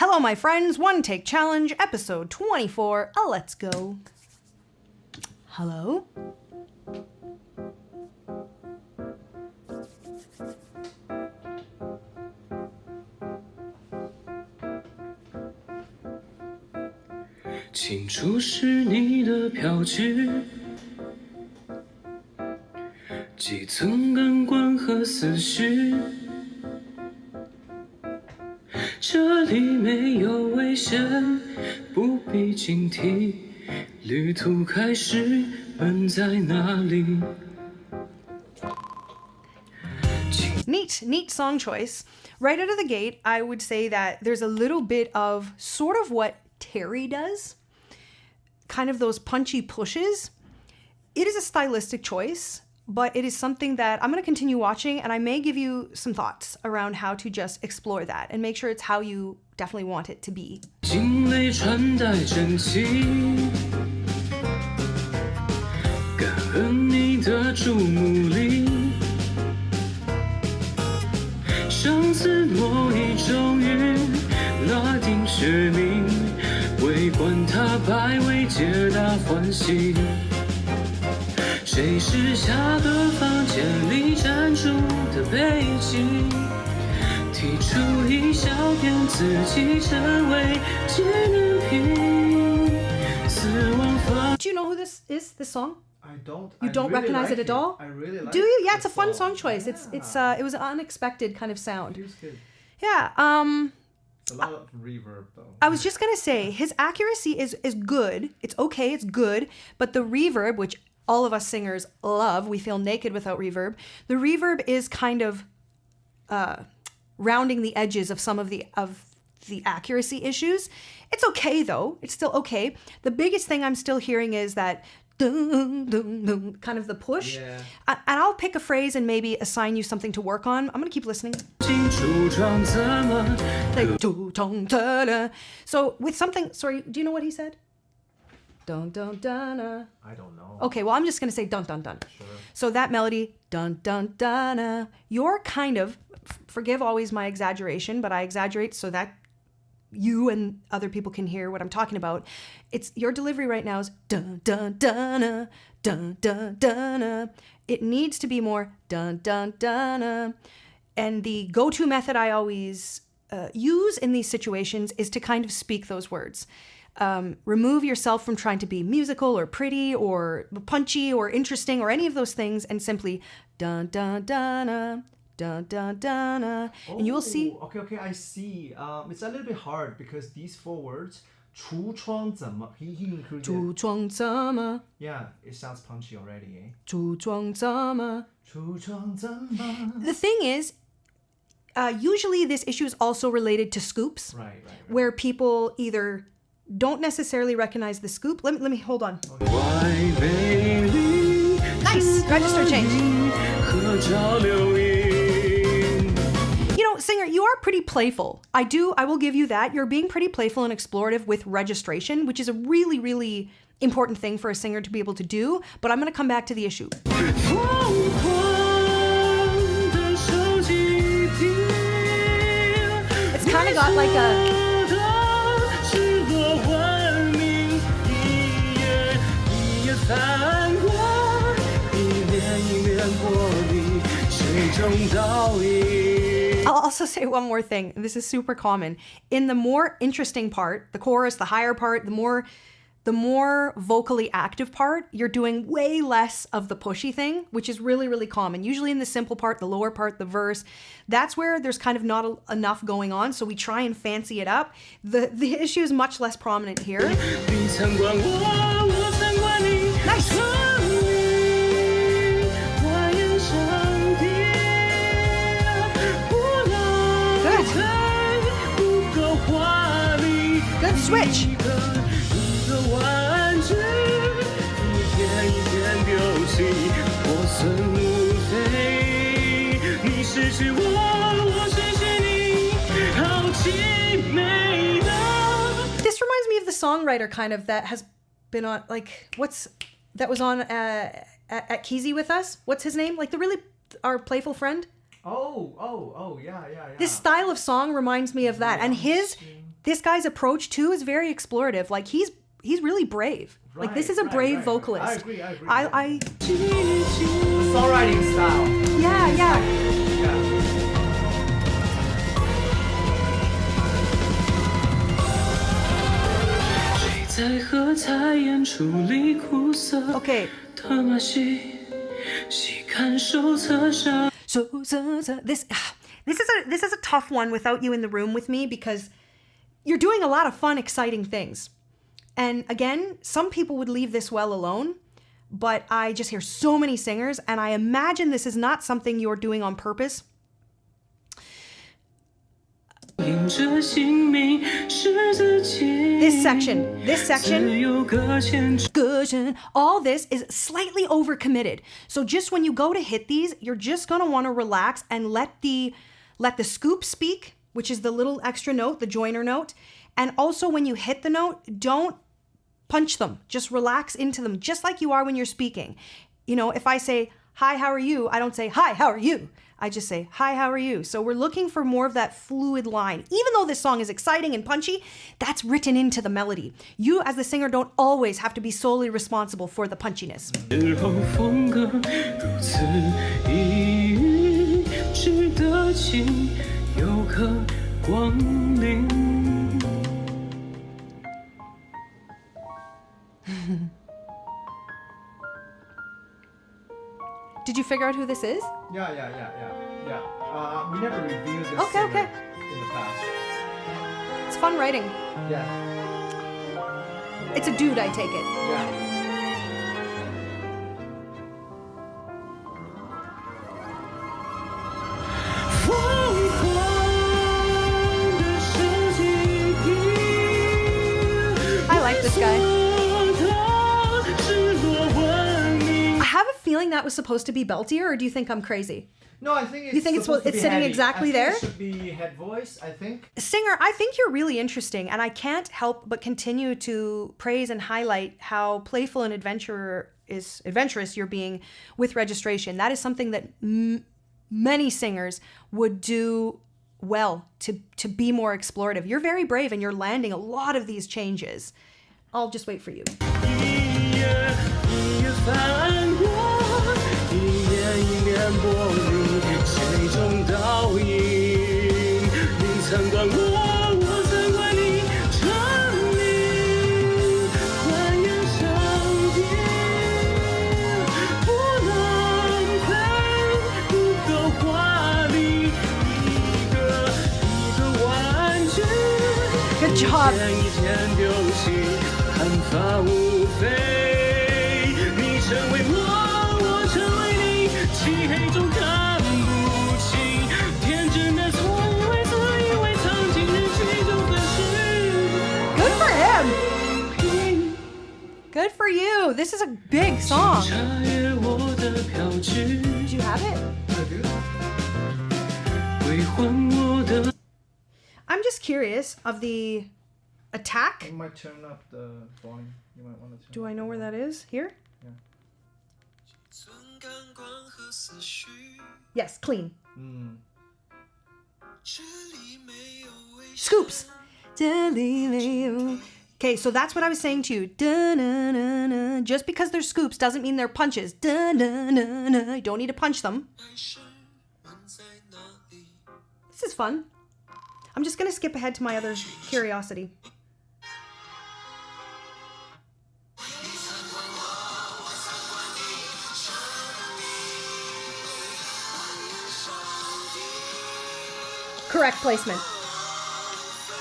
Hello, my friends. One Take Challenge, episode 24. Let's go. Hello?清楚是你的飘去，几层感官和思绪，这里没有危险，不必警惕，旅途开始，奔在哪里？ Neat song choice. Right out of the gate, I would say that there's a little bit of sort of what Terry does, kind of those punchy pushes. It is a stylistic choice, but it is something that I'm going to continue watching, and I may give you some thoughts around how to just explore that and make sure it's how you definitely want it to be. 惊雷传带真情，感恩你的注目礼。 上次某一种雨，拉丁学名，围观它百味，皆大欢喜。谁是下个房间里站住的背景？提出一小点自己成为纪念品。死亡方。 Do you know who this is? This song? I don't. You don't really recognize like it at all? I really like Do you? Yeah, it's a this fun song choice. It was an unexpected kind of sound. It was good. Yeah. It's a lot of reverb though. I was just gonna say his accuracy is good. It's okay. It's good. But the reverb, which all of us singers love, we feel naked without reverb. The reverb is kind of rounding the edges of some of the accuracy issues. It's okay though. It's still okay. The biggest thing I'm still hearing is that. Dun, dun, dun, kind of the push. Yeah. And I'll pick a phrase and maybe assign you something to work on. I'm gonna keep listening. 清楚装怎么？ So with something, sorry, do you know what he said? Dun dun dun. I don't know. Okay, well I'm just gonna say dun dun dun. Sure. So that melody, dun dun dun. You're kind of, forgive always my exaggeration, but I exaggerate so that you and other people can hear what I'm talking about. It's your delivery right now is dun dun dun dun dun dun. It needs to be more dun dun dun. And the go-to method I always use in these situations is to kind of speak those words. Remove yourself from trying to be musical or pretty or punchy or interesting or any of those things, and simply dun dun dun. Dun dun dun, and you will see. Okay, I see. It's a little bit hard because these four words, 橱窗怎么, he included. 橱窗怎么? Yeah, it sounds punchy already, eh? 橱窗怎么? 橱窗怎么? The thing is, usually this issue is also related to scoops, Right. where people either don't necessarily recognize the scoop. Let me hold on. Nice register change. You know, singer, you are pretty playful. I will give you that. You're being pretty playful and explorative with registration, which is a really, really important thing for a singer to be able to do. But I'm going to come back to the issue. It's kind of got like a... I'll also say one more thing. This is super common. In the more interesting part, the chorus, the higher part, the more vocally active part, you're doing way less of the pushy thing, which is really, really common. Usually in the simple part, the lower part, the verse, that's where there's kind of not enough going on, so we try and fancy it up. The issue is much less prominent here. Nice! Good switch. This reminds me of the songwriter kind of that has been on, like, that was on at Keezy with us? What's his name? Like our playful friend? Oh, yeah. This style of song reminds me of that. And this guy's approach too is very explorative. Like he's really brave. Like this is a brave vocalist. I agree. I The songwriting style. yeah. Yeah. 在喝彩演处理苦涩 Okay. 的马戏，细看手册上。 So this is a tough one without you in the room with me because you're doing a lot of fun, exciting things. And again, some people would leave this well alone, but I just hear so many singers, and I imagine this is not something you're doing on purpose. 凭着姓名是自己 This section, 自由搁浅 all this is slightly overcommitted. So just when you go to hit these, you're just going to want to relax and let the scoop speak, which is the little extra note, the joiner note. And also when you hit the note, don't punch them. Just relax into them, just like you are when you're speaking. You know, if I say, hi, how are you? I don't say, hi, how are you? I just say, hi, how are you? So we're looking for more of that fluid line. Even though this song is exciting and punchy, that's written into the melody. You, as the singer, don't always have to be solely responsible for the punchiness. 日后风格如此一遇，值得情有可光临。 Did you figure out who this is? Yeah. We never reviewed this Okay. in the past. It's fun writing. Yeah. It's a dude, I take it. Yeah. 疯狂的设计品 I like this guy. 赤裸文明 I have a feeling that was supposed to be beltier, or do you think I'm crazy? No, I think it's. You think it's supposed to it's be sitting heavy. exactly I think there? It should be head voice. I think. Singer, I think you're really interesting, and I can't help but continue to praise and highlight how playful and adventurous you're being with registration. That is something that many singers would do well to be more explorative. You're very brave, and you're landing a lot of these changes. I'll just wait for you. 一页一页翻过，一面一面玻璃，谁中倒影？你参观我，我参观你，证明还原上天，不浪费，不够华丽，一个一个玩具。 Good job. 一天丢弃，看法无非。你成为我，我成为你，漆黑中看不清，天真的错以为自以为藏进日记中的事。 Good for him. Good for you. This is a big song. 查阅我的票据， Did you have it? I do. 归还我的。 I'm just curious of the attack. You might turn up the volume. You might want to turn. Do I know where that is? Here? Yes, clean. Scoops. Okay, so that's what I was saying to you. Da-na-na-na. Just because they're scoops doesn't mean they're punches. Da-na-na-na. You don't need to punch them. This is fun. I'm just going to skip ahead to my other curiosity. Correct placement.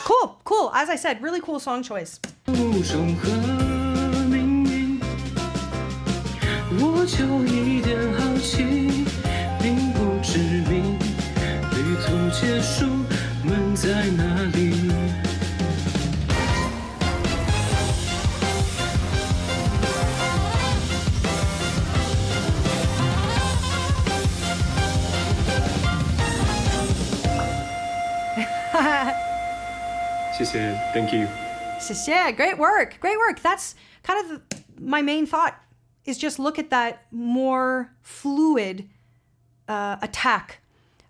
Cool. As I said, really cool song choice. 物种和命运，我就一点好奇，并不知名。旅途结束，门在哪里？ 谢谢 ，Thank you。 Yeah, great work. That's kind of my main thought is just look at that more fluid attack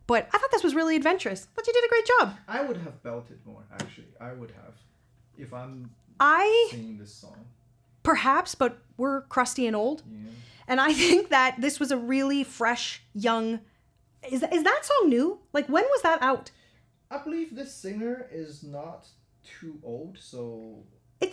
But I thought this was really adventurous. But you did a great job. I would have belted more, actually. I would have. If I'm I singing this song. perhaps, but we're crusty and old. Yeah. And I think that this was a really fresh, young. Is that song new? Like, when was that out? I believe this singer is not too old, so.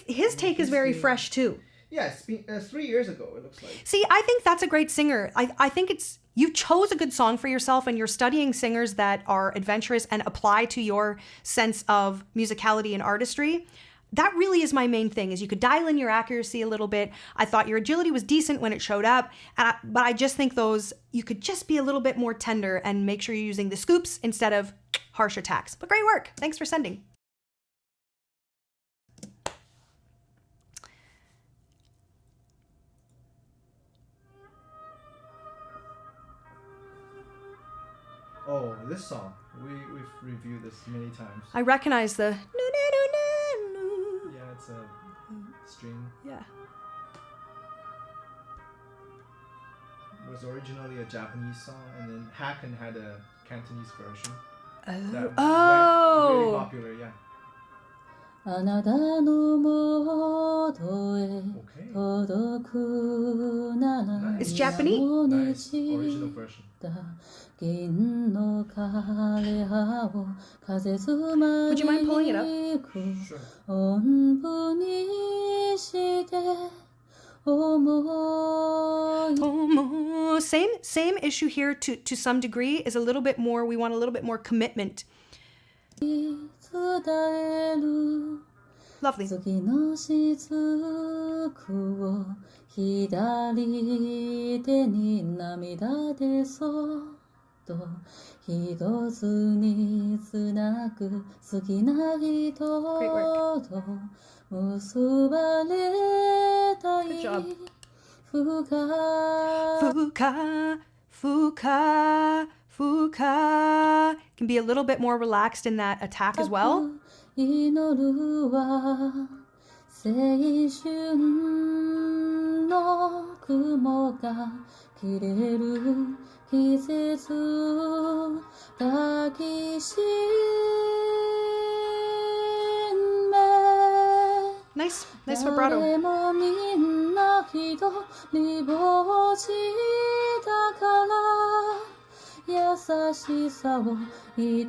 His take is very fresh too. Yeah, it's been 3 years ago, it looks like. See, I think that's a great singer. I think you chose a good song for yourself, and you're studying singers that are adventurous and apply to your sense of musicality and artistry. That really is my main thing, is you could dial in your accuracy a little bit. I thought your agility was decent when it showed up, but I just think you could just be a little bit more tender and make sure you're using the scoops instead of harsh attacks. But great work. Thanks for sending. Oh, this song. We've reviewed this many times. I recognize the... Yeah, it's a string. Yeah. It was originally a Japanese song, and then Haken had a Cantonese version. Oh. Very popular, yeah. あなたのもとへ Okay. 届くなら It's Japanese. Nice. Original version. 銀の枯葉を風妻 Would you mind pulling it up? に行く Sure. おんぶにして思い Same issue here to some degree is a little bit more, we want a little bit more commitment. 伝える Lovely. 次の雫を左手に涙でそっと一つにつなぐ好きな人と結ばれたい Good job. Fuka. Can be a little bit more relaxed in that attack as well. 祈るは青春の雲が切れる季節抱きしめ Nice vibrato. 誰もみんな一人ぼっちだから優しさを愛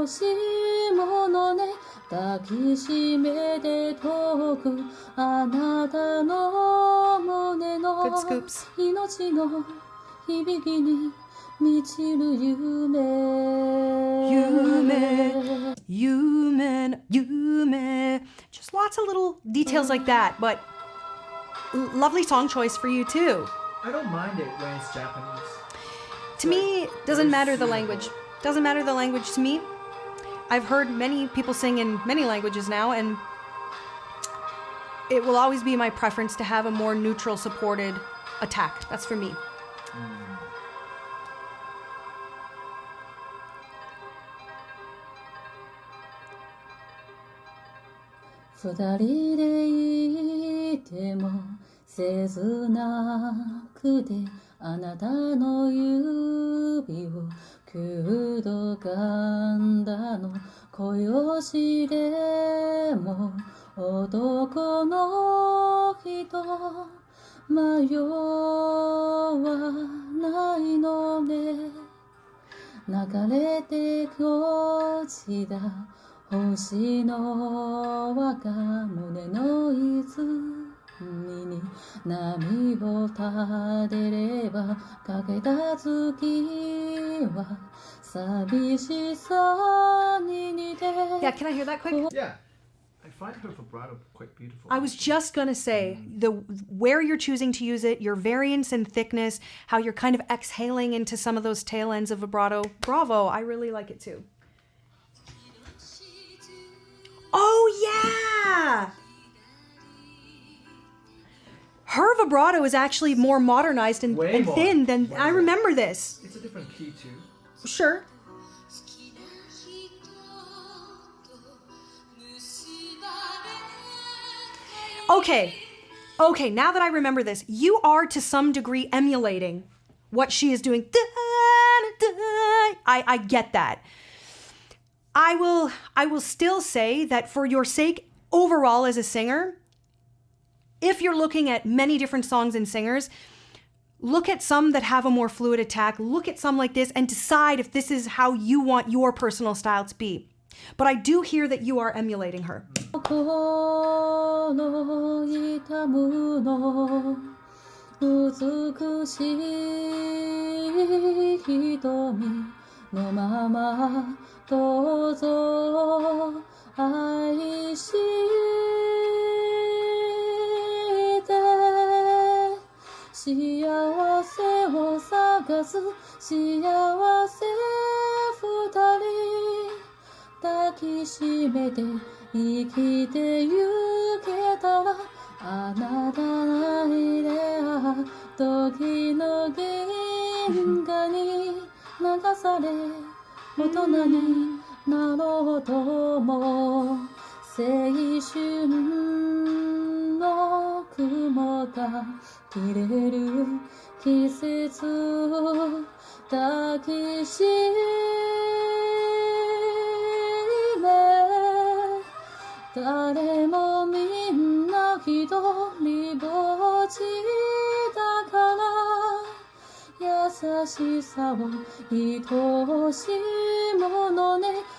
しいものね抱きしめて遠くあなたの胸の Good scoops. 命の響きに満ちる夢 Just lots of little details like that, but lovely song choice for you too. I don't mind it when it's Japanese. To me, doesn't matter the language. Doesn't matter the language to me. I've heard many people sing in many languages now, and it will always be my preference to have a more neutral supported attack. That's for me.「二人でいても切なくて」「あなたの指を9度噛んだの」「恋をしても男の人迷わないのね」「流れて落ちた星の輪が胸の泉に波を立てればかけた月は寂しさに似て Yeah, can I hear that quick? Yeah. I find her vibrato quite beautiful. I was just gonna say where you're choosing to use it, your variance in thickness, how you're kind of exhaling into some of those tail ends of vibrato. Bravo, I really like it too. Oh yeah! Her vibrato is actually more modernized and Way more. thin than Way I more. remember this. It's a different key too. Sure. Okay, now that I remember this, you are to some degree emulating what she is doing. I get that. I will still say that for your sake, overall as a singer, if you're looking at many different songs and singers, look at some that have a more fluid attack, look at some like this, and decide if this is how you want your personal style to be. But I do hear that you are emulating her.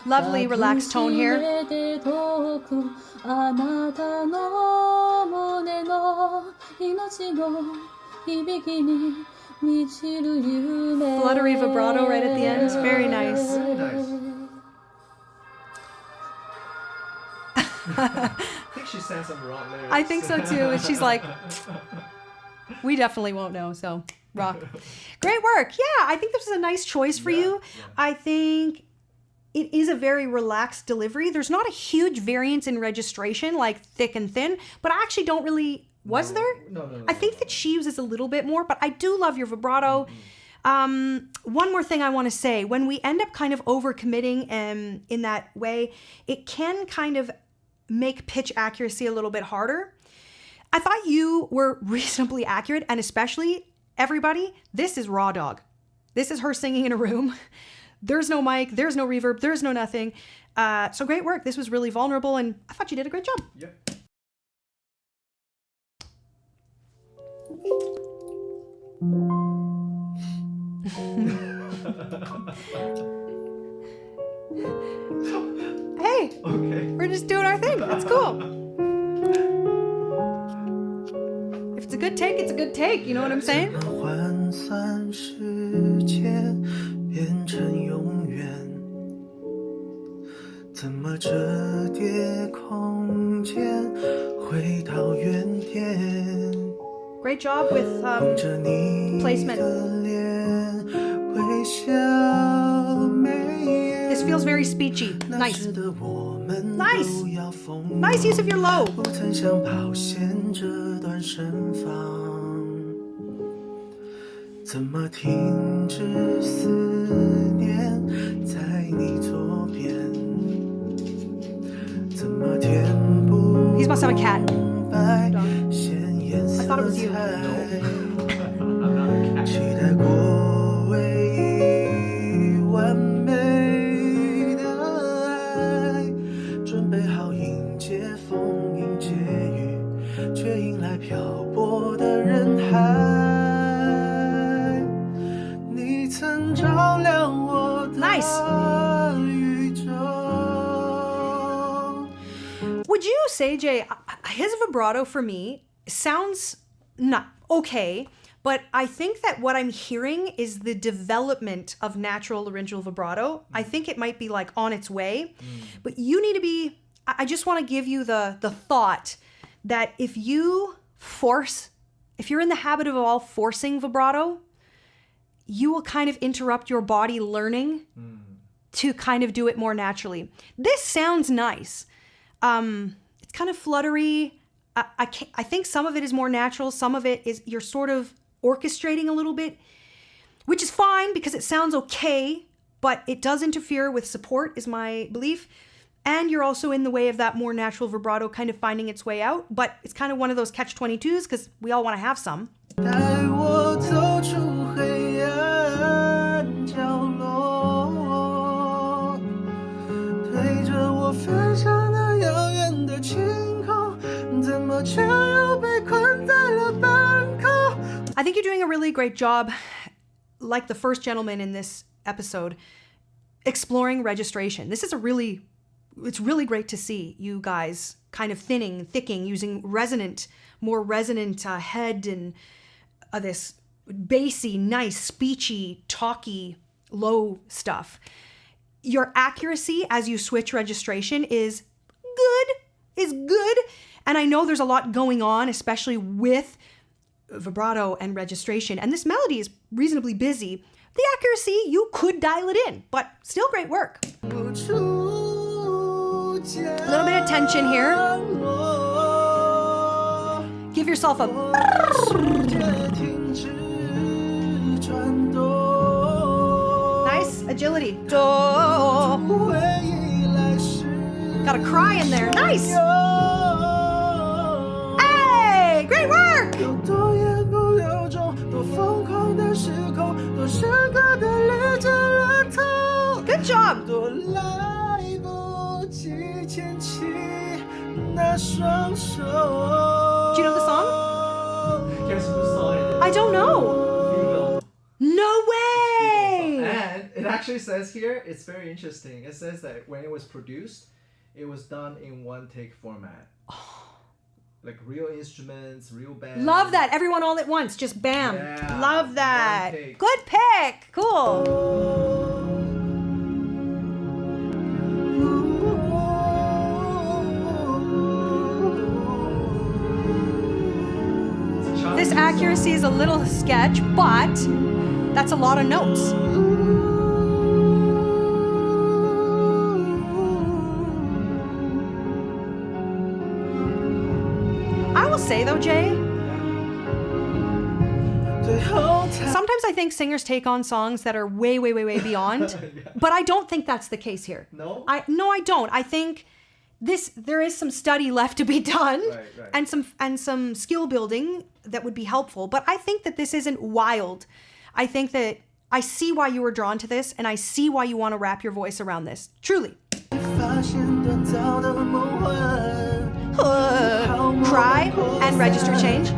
Lovely relaxed tone here. Fluttery vibrato right at the end. It's very nice. Very nice. I think she sang some wrong lyrics. I think so too. And she's like, we definitely won't know. So rock. Great work. Yeah, I think this is a nice choice for you. Yeah. I think it is a very relaxed delivery. There's not a huge variance in registration, like thick and thin, but I actually don't really... Was there? No. I think that she uses a little bit more, but I do love your vibrato. One more thing I want to say. When we end up kind of overcommitting in that way, it can kind of make pitch accuracy a little bit harder. I thought you were reasonably accurate, and especially, everybody, this is raw dog. This is her singing in a room. There's no mic, there's no reverb, there's no nothing. So great work. This was really vulnerable, and I thought you did a great job. Yep. Hey, Okay. we're just doing our thing. That's cool. If it's a good take, it's a good take. You know what I'm saying? 换算时间变成永远，怎么折叠空间回到原点？ Great job with 望着你 placement. 的脸，微笑眉眼。 This feels very speechy. 那 Nice. 时的我们 Nice. 都要疯 Nice use of your low. 不曾想抛线这段盛放，怎么停止思念在你左边？怎么填补 He must have a cat. 空白鲜艳 I 色 thought it was you. 彩？期待过唯一完美的爱，准备好迎接风，迎接雨，却迎来漂泊的人海。你曾照亮我的 Nice. 宇宙。 Would you say, Jay, his vibrato for me sounds not okay, but I think that what I'm hearing is the development of natural laryngeal vibrato. I think it might be like on its way, but you need to be, I just want to give you the thought that if you're in the habit of all forcing vibrato, you will kind of interrupt your body learning to kind of do it more naturally. This sounds nice. It's kind of fluttery. I think some of it is more natural. Some of it is you're sort of orchestrating a little bit, which is fine because it sounds okay, but it does interfere with support is my belief. And you're also in the way of that more natural vibrato kind of finding its way out. But it's kind of one of those catch-22s because we all want to have some. 带我走出黑暗角落。我飞向那遥远的晴空，怎么却又被困在了半空。 I think you're doing a really great job, like the first gentleman in this episode, exploring registration. This is it's really great to see you guys kind of thicking, using more resonant head and this bassy, nice, speechy, talky, low stuff. Your accuracy as you switch registration is good. And I know there's a lot going on, especially with vibrato and registration. And this melody is reasonably busy. The accuracy, you could dial it in, but still great work. A little bit of tension here. Give yourself a... Nice agility. Got a cry in there. Nice. Hey, great work. Good job. Do you know the song? Guess whose song it is? I don't know. Female. No way. And it actually says here, it's very interesting. It says that when it was produced, it was done in one take format. Like real instruments, real band. Love that. Everyone all at once. Just bam. Yeah, Love that. one take. Good pick. Cool. This accuracy is a little sketch, but that's a lot of notes. I will say though, Jay, sometimes I think singers take on songs that are way beyond, but I don't think that's the case here. No? No, I don't. I think there is some study left to be done, Right. and some skill building that would be helpful. But I think that this isn't wild. I think that I see why you were drawn to this, and I see why you want to wrap your voice around this. Truly. Cry and register change.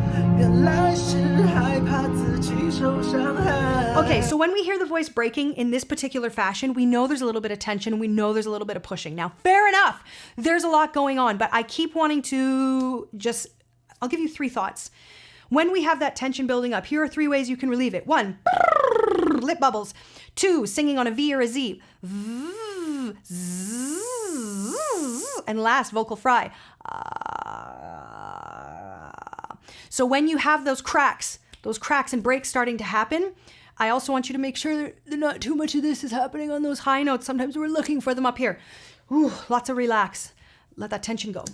Okay, so when we hear the voice breaking in this particular fashion, we know there's a little bit of tension. We know there's a little bit of pushing. Now, fair enough. There's a lot going on, but I keep wanting to I'll give you 3 thoughts. When we have that tension building up, here are 3 ways you can relieve it. 1, lip bubbles. 2, singing on a V or a Z. And last, vocal fry. So when you have those cracks and breaks starting to happen, I also want you to make sure that not too much of this is happening on those high notes. Sometimes we're looking for them up here. Ooh, lots of relax. Let that tension go.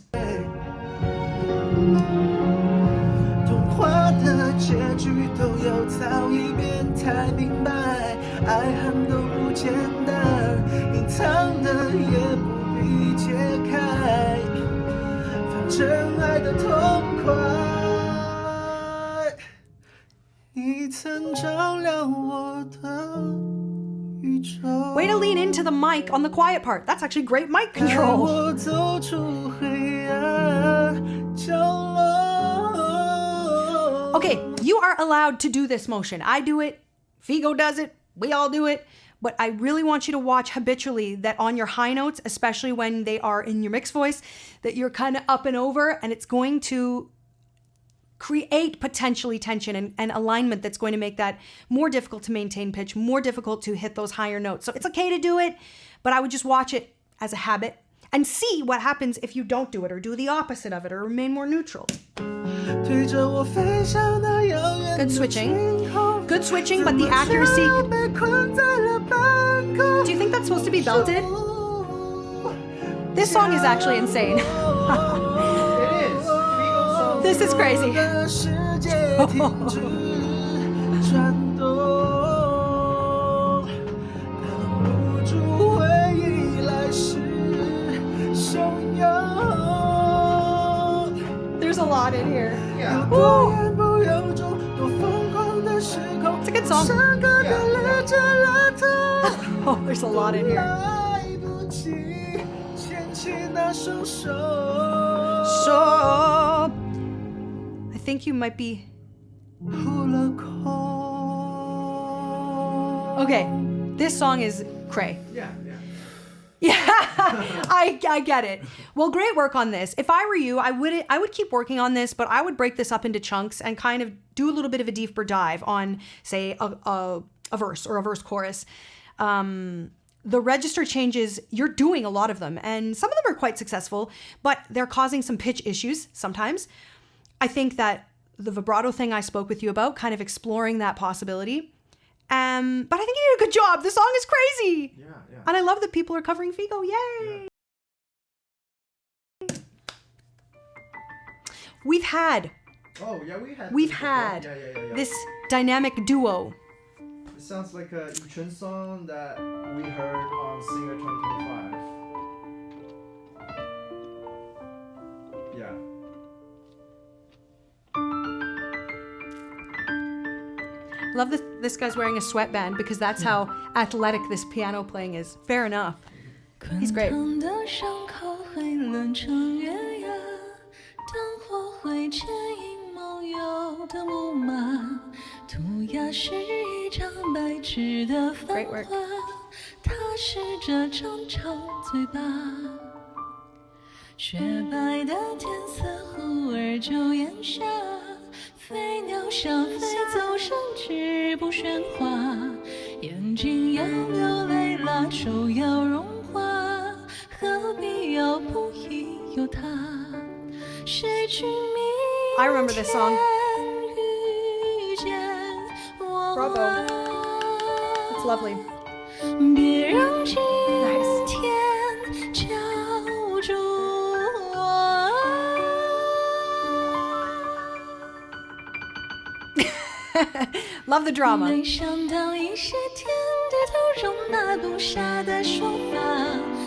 Way to lean into the mic on the quiet part. That's actually great mic control. Okay, you are allowed to do this motion. I do it, Figo does it, we all do it. But I really want you to watch habitually that on your high notes, especially when they are in your mixed voice, that you're kind of up and over, and it's going to create potentially tension and alignment that's going to make that more difficult to maintain pitch, more difficult to hit those higher notes. So it's okay to do it, but I would just watch it as a habit and see what happens if you don't do it or do the opposite of it or remain more neutral. Good switching. Good switching, but the accuracy... Do you think that's supposed to be belted? This song is actually insane. It is. This is crazy. There's a lot in here. Yeah. Woo. It's a good song. Oh, there's a lot in here. 把双手。So, I think you might be. 扑了空。Okay, this song is cray. Yeah. Yeah, I get it. Well, great work on this. If I were you, I would keep working on this, but I would break this up into chunks and kind of do a little bit of a deeper dive on, say, a verse or a verse chorus. The register changes, you're doing a lot of them, and some of them are quite successful, but they're causing some pitch issues sometimes. I think that the vibrato thing I spoke with you about, kind of exploring that possibility. But I think you did a good job. The song is crazy. Yeah. And I love that people are covering Figo. Yay! Yeah. We've had We've had this dynamic duo. It sounds like a Yichun song that we heard on Singer 2025. Yeah. I love this guy's wearing a sweatband because that's how athletic this piano playing is. Fair enough. He's great. 滚烫的伤口会冷成月牙，灯火会牵引梦游的木马，涂鸦是一张白纸的繁 Great work. 华，它试着长长嘴巴，雪白的天色忽而就烟霞，飞鸟想飞走神志不喧哗，眼睛要流泪，蜡烛要融化，何必要不疑有他？谁去明 I remember this song. 遇见我 Bravo. It's lovely. 别让今 Nice. 天叫住我。 Love the drama. 没想到一些天低头容纳不下的说法，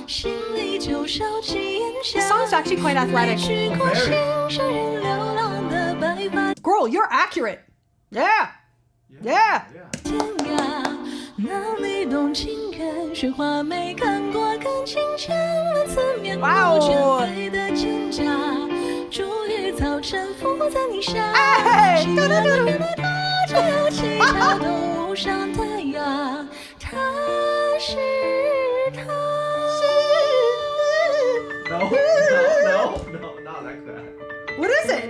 心里就烧起烟霞。 The song's actually quite athletic. 去过心上人流浪的白发 Girl, you're accurate. Yeah. Yeah. 天涯，哪里懂情缘？雪花没看过感情千万次面目 Wow 全非的蒹葭，逐月早晨伏在你下，哎喜欢的原来他只有七条都无上太阳，他是他。 No, not that可爱。 What is it?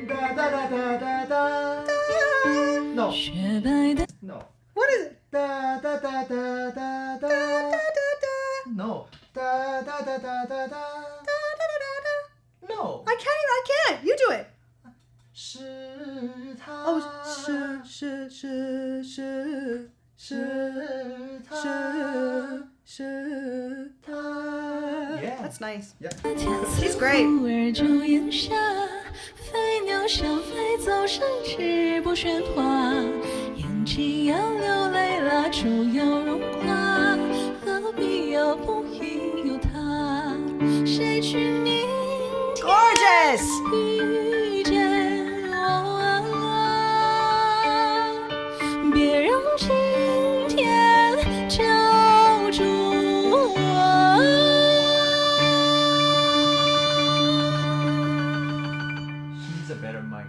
Da da da da da da. No, 雪白的 no. What is it? Da da da da da da. No. Da da da da da da. No. I can't. You do it. 是他。 Oh, 是他。 Yeah. That's nice. Yeah. She's great. 忽而就烟霞，飞鸟想飞走神志不喧哗，眼睛要流泪，蜡烛要融化，何必要不疑有他？谁去明天 Gorgeous. 遇见我？别让今天叫住我。 She needs a better mic.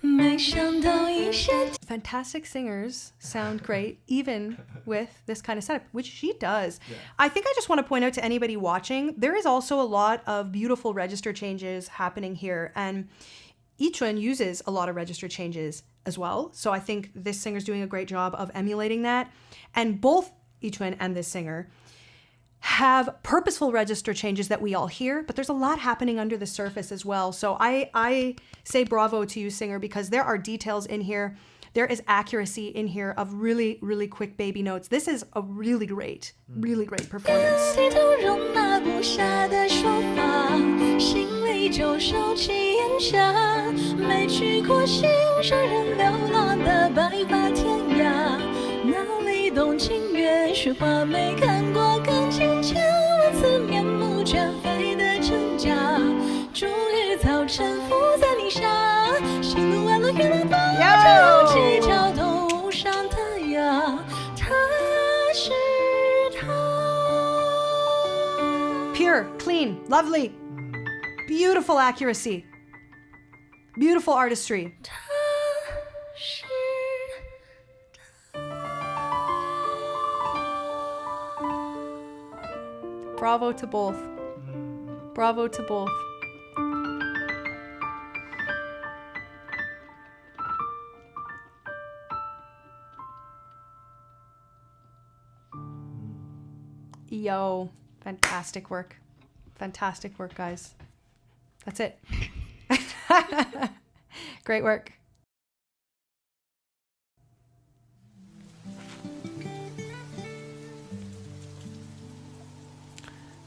没想到一些 Fantastic singers sound great, even with this kind of setup, which she does. Yeah. I think I just want to point out to anybody watching, there is also a lot of beautiful register changes happening here. And Yichun uses a lot of register changes as well. So I think this singer's doing a great job of emulating that. And both Yichun and this singer have purposeful register changes that we all hear, but there's a lot happening under the surface as well. So I say bravo to you, singer, because there are details in here. There is accuracy in here of really, really quick baby notes. This is a really great performance. 低头容纳不下的说法，心里就烧起烟霞。没去过心上人流浪的白发天涯，哪里懂情缘？雪花没看过感情千万次面目全非的真假。逐日早晨伏在你下，喜怒哀乐原来都只有七条都无上太阳，他是他。 Pure Clear, clean, lovely. Beautiful accuracy. Beautiful artistry. Bravo to both. Bravo to both. Yo, fantastic work. Fantastic work, guys. That's it. Great work.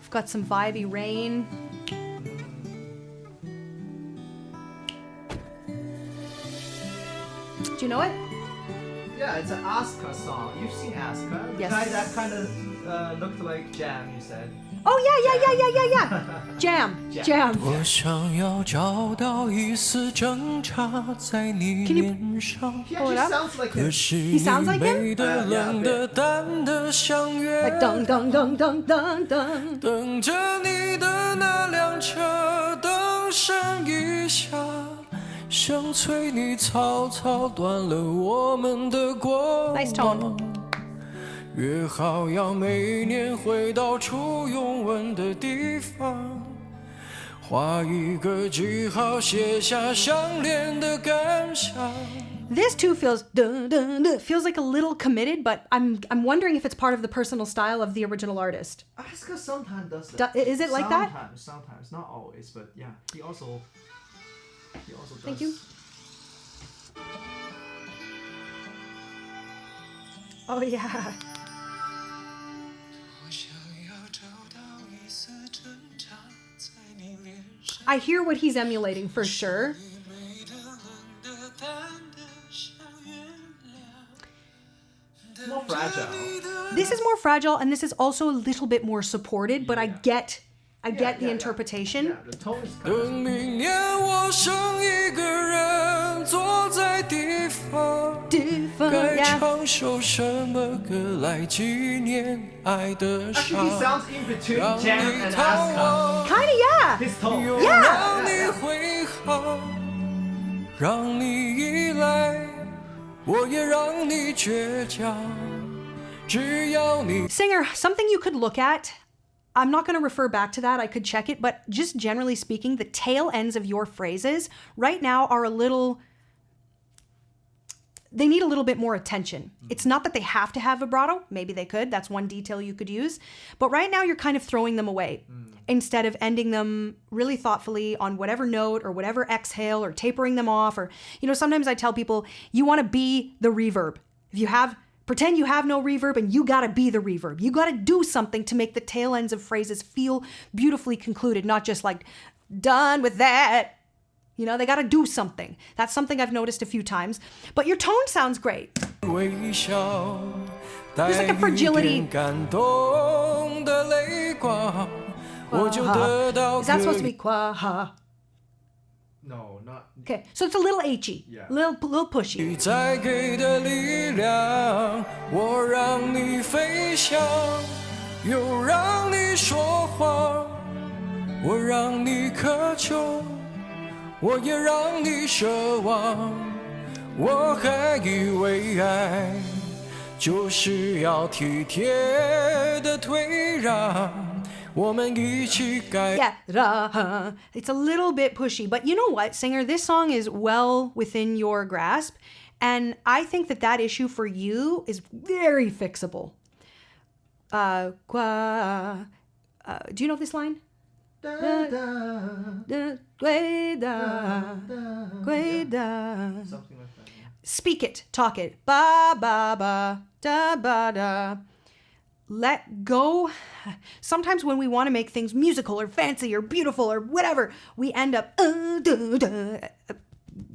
We've got some vibey rain. Do you know it? Yeah, it's an Asuka song. You've seen Asuka? Yes. The guy that kind of looked like Jam, you said. Oh, yeah. Jam. Jam. 我想要找到一丝挣扎在你 Can you- 脸上， He Hold actually up. sounds like 可 him. 是 He 你 sounds like him? 美的、冷的、淡的，像月 Like dung dung dung dung dung dung. 等着你的那辆车，灯闪一下，像催你草草断了我们的光 Nice 芒 tone.约好要每年回到初拥吻的地方，画一个句号，写下相恋的感想。 This too feels feels like a little committed, but I'm wondering if it's part of the personal style of the original artist. Asuka sometimes does that. Is it like that? Sometimes, not always, but yeah, he also does. Thank you. Oh yeah. I hear what he's emulating for sure. More fragile. This is more fragile, and this is also a little bit more supported, but I get the interpretation. Yeah, the tone is kind 等明年我剩一个人坐在地方，该 Yeah. 唱首什么歌来纪念爱的 Actually, 伤 he？sounds in between 让 Jam 你 and 逃 Asuka. 亡， Kinda, yeah. His tone. 又 Yeah. 让你回航，让你依赖，我也让你倔强，只要你。 Singer, something you could look at. I'm not going to refer back to that. I could check it, but just generally speaking, the tail ends of your phrases right now are a little. They need a little bit more attention. It's not that they have to have vibrato. Maybe they could. That's one detail you could use. But right now, you're kind of throwing them away instead of ending them really thoughtfully on whatever note or whatever exhale or tapering them off. Or, sometimes I tell people, you want to be the reverb. If you have. Pretend you have no reverb and you gotta be the reverb. You gotta do something to make the tail ends of phrases feel beautifully concluded, not just like, done with that. They gotta do something. That's something I've noticed a few times. But your tone sounds great. 微笑， There's like a 带一 fragility. 点感动的泪光，我就得到 Is that supposed to 可 be qua? No, not. Okay, so it's a little H-y, Yeah. little pushy. 你再给的力量，我让你飞翔，又让你说谎，我让你渴求，我也让你奢望。我还以为爱就是要体贴的退让，我们一起改。 Yeah, it's a little bit pushy, but you know what, singer? This song is well within your grasp, and I think that issue for you is very fixable. Do you know this line? Da, da, something like that. Yeah. Speak it, talk it. Ba ba ba da ba da. Let go. Sometimes when we want to make things musical or fancy or beautiful or whatever, we end up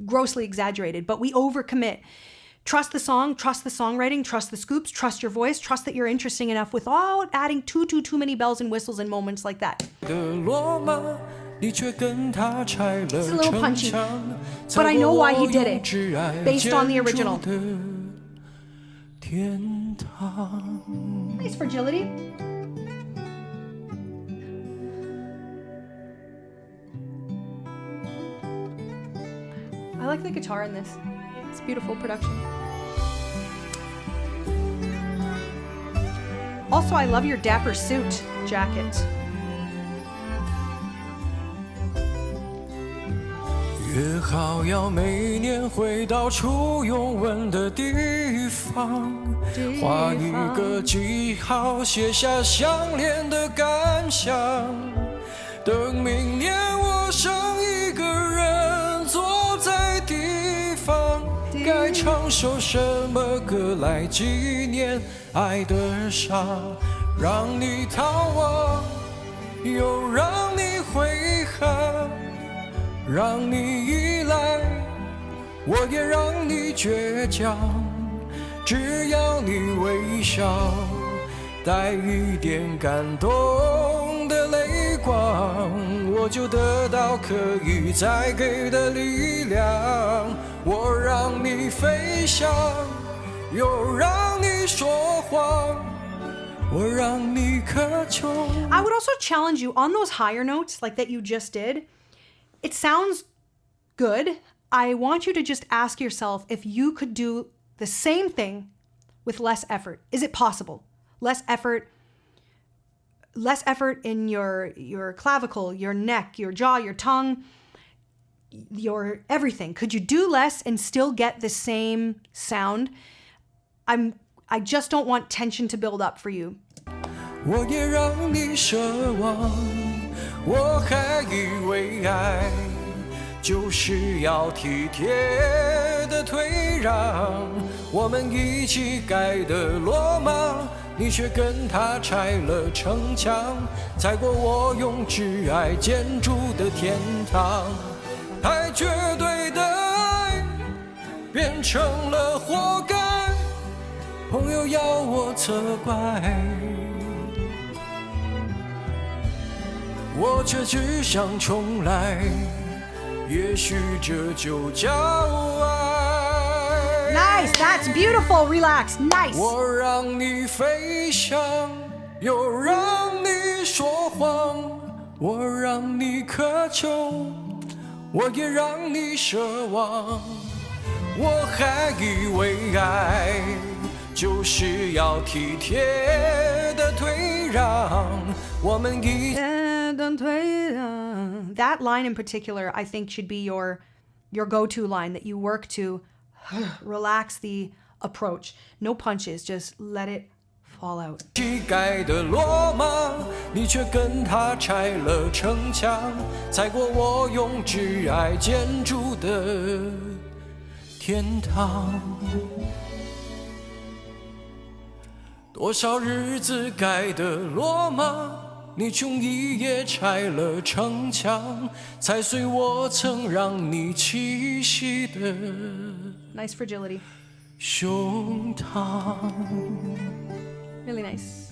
grossly exaggerated, but we overcommit. Trust the song, trust the songwriting, trust the scoops, trust your voice, trust that you're interesting enough without adding too many bells and whistles in moments like that. 的罗马，你却跟他拆了 It's a little 城 punchy, 墙， but I know why he did 才 it, 我用挚爱 based on the 建筑 original. 的天堂。 Nice fragility. I like the guitar in this. It's beautiful production. Also, I love your dapper suit jacket. 约好要每年回到初拥吻的地方，画一个记号，写下相恋的感想。等明年我剩一个人坐在地方，该唱首什么歌来纪念爱的伤？让你逃亡，又让你悔恨。让你依赖，我也让你倔强，只要你微笑，带一点感动的泪光，我就得到可以再给的力量。我让你飞翔，又让你说谎，我让你渴求。 I would also challenge you on those higher notes like that you just did. It sounds good. I want you to just ask yourself if you could do the same thing with less effort. Is it possible? Less effort in your clavicle, your neck, your jaw, your tongue, your everything. Could you do less and still get the same sound? I just don't want tension to build up for you. 我也让你奢望，我还以为爱就是要体贴的退让。我们一起盖的罗马，你却跟他拆了城墙，踩过我用挚爱建筑的天堂。太绝对的爱变成了活该，朋友要我责怪。我却只想重来，也许这就叫爱。 Nice, that's beautiful. Relax, nice. 我让你飞翔，又让你说谎，我让你渴求，我也让你奢望。我还以为爱就是要体贴的退让，我们一。That line in particular, I think, should be your go-to line that you work to relax the approach. No punches, just let it fall out. 乞丐的罗马，你却跟他拆了城墙，踩过我用挚爱建筑的天堂。多少日子盖的罗马，你穷一夜拆了城墙，踩碎我曾让你栖息的 Nice fragility. 胸膛。 Really nice.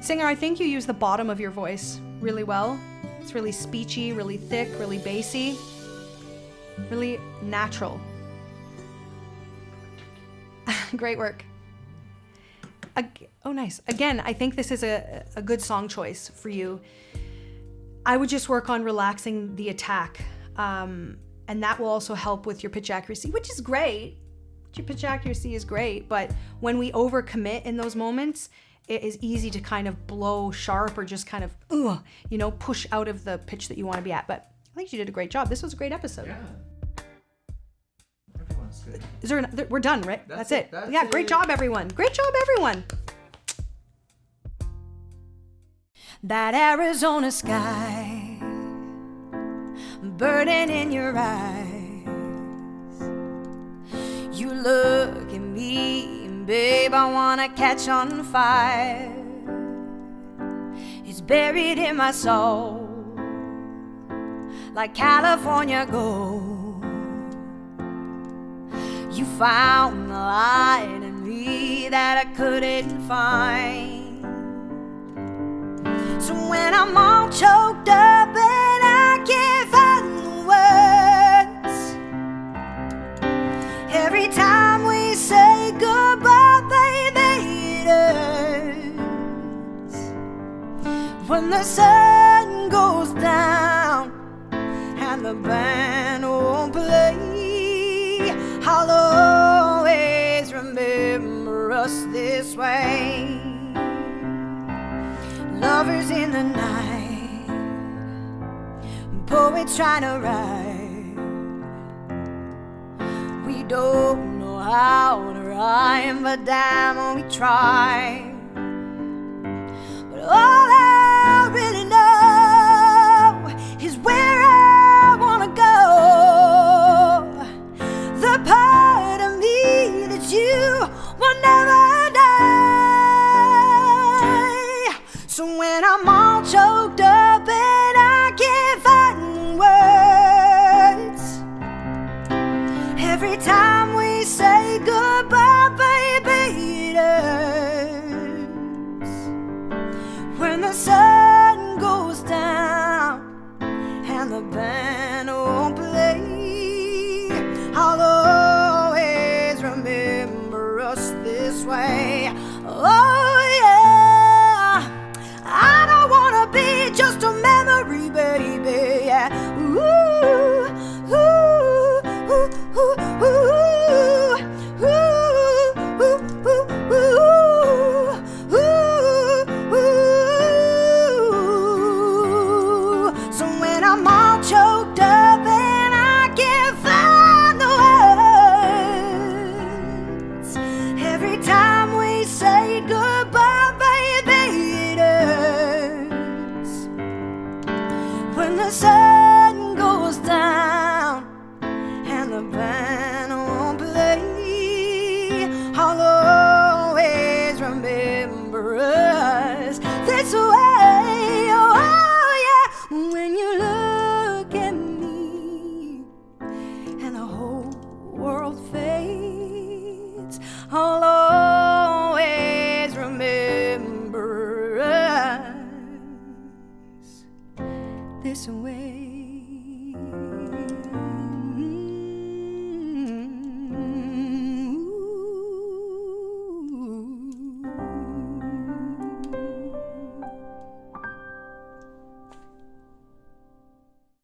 Singer, I think you use the bottom of your voice really well. It's really speechy, really thick, really bassy, really natural. Great work. Oh, nice. Again, I think this is a good song choice for you. I would just work on relaxing the attack. And that will also help with your pitch accuracy, which is great. Your pitch accuracy is great, but when we overcommit in those moments, it is easy to kind of blow sharp or just kind of, push out of the pitch that you want to be at. But I think you did a great job. This was a great episode. Yeah. Everyone's good. Is there we're done, right? That's it. That's Yeah, great it. job, everyone. Great job, everyone. That Arizona sky, burning in your eyes. You look at me, and babe, I wanna catch on fire. It's buried in my soul, like California gold. You found the light in me that I couldn't find. So when I'm all choked up and I can't find the words, every time we say goodbye, baby, it hurts. When the sun goes down and the band won't play, us this way. Lovers in the night, poets trying to write. We don't know how to rhyme, but damn, we try. But all I really know is where I wanna go. The part of me that you will never die. So when I'm all choked up and I can't find words, every time we say goodbye, baby, it hurts. When the sun goes down and the band won't play, I'll always remember us this way. Oh yeah, I don't wanna be just a memory, baby. Yeah. Ooh, ooh, ooh, ooh, ooh, so when I'm all choked up and I can't find the words, every time we say goodbye, baby, it hurts. When the sun goes down and the band won't play, I'll always remember us this way. Oh yeah, when you look at me and the whole world fades, I'll always remember us this way.